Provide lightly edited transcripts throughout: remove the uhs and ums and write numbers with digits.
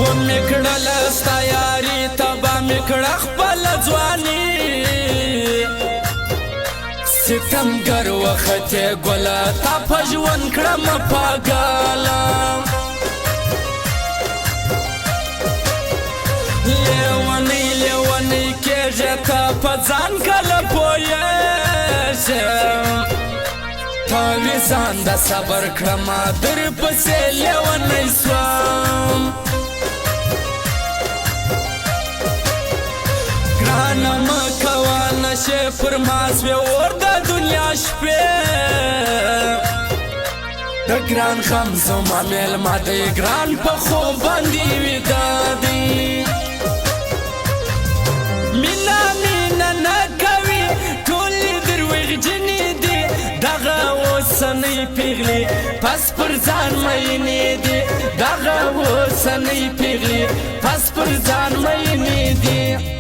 و میکړل ستایاری تبا میکړ خپل ځواني ستمګر وخت ګل تا په ژوند کړم پاګاله لیونی کېږه ته په ځان کله پوهېږه تاوې ځان د صبر کړمه در پسې لیونی سوم ګرانه مه کوه نشې پر ما سوې اور د دنیا شپې د ګران خم زما میلمه دی ګران په خوب باندې ویده دی مینا مینا نه کوي ټولې دروغجنې دي دغه اوسنۍ پیغلې پس پر ځان مینې دي دغه اوسنۍ پیغلې پس پر ځان مینې دي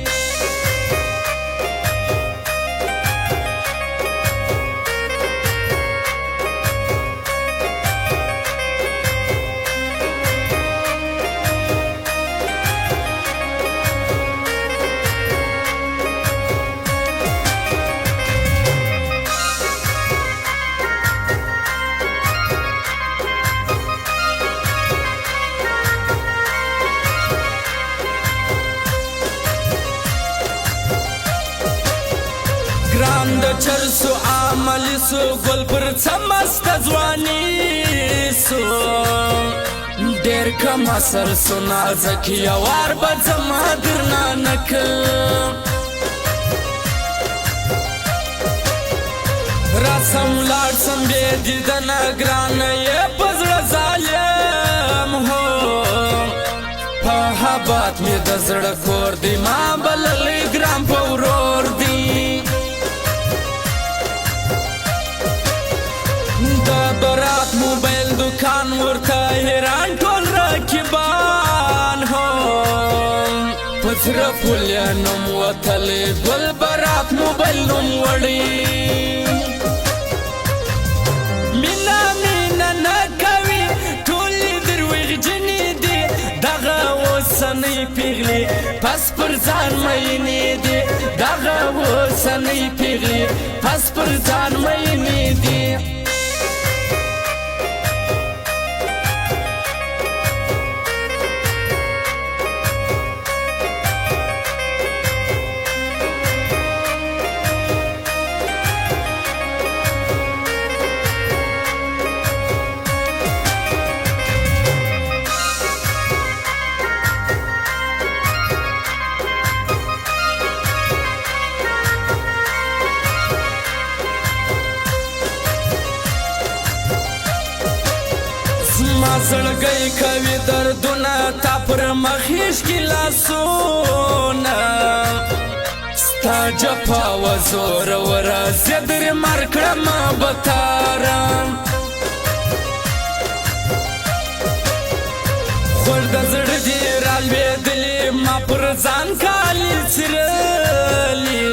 ګران د چرسو عملی سو ګل پر څمست ځواني سو ډېر کم اثر سو نازک یوار به زما درنه نکل راسم لاړ سم بې دیدنه ګرانه یې په زړه ظالم هو په حبات مې د زړه کور دی ما بللی ګران په ورور دی د برات موبایل دکان ورته حیران ټول راکبان هو په زړه پل یې نوم وتلی ګل برات موبایل نوم وړي مینا مینا نه کوي ټولې دروغجنې دي دغه اوسنۍ پیغلې پس پر ځان مینې دي دغه اوسنۍ پیغلې پس پر ځان مینې دي ما زړګی کوي دردونه تا پر مخیش کې لاسونه ستا جفا و زوروره زه درې مر کړم بتاره خور د زړه دې رالوېدلې ما پر ځان کالي څیرلې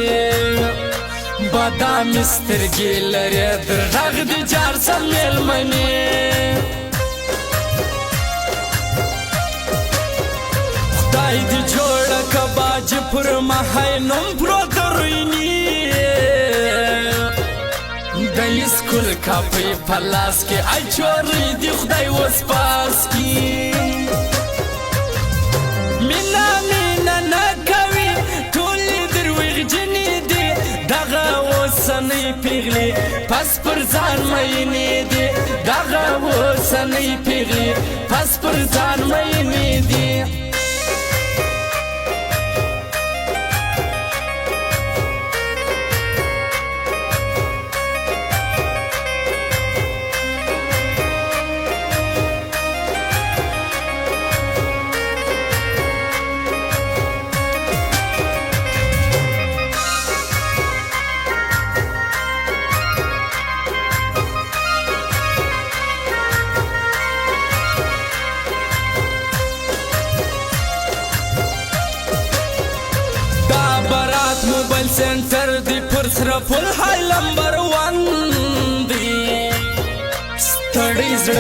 بادامي سترګې لرې در غږ دې جار سم میلمنې خدای دې جوړه که باج پر مخی نوم پروت رویني د اسکول کاپۍ په لاس کې ای چورې دې خدای وسپاس کي مینا مینا نه کوي ټولې دروغجنې دي دغه اوسنۍ پیغلې پس پر ځان مینې دي دغه اوسنۍ پیغلې پس پر ځان مینې دي موبایل سنټر دی پر سره فل های نمبر 1 دی ستړی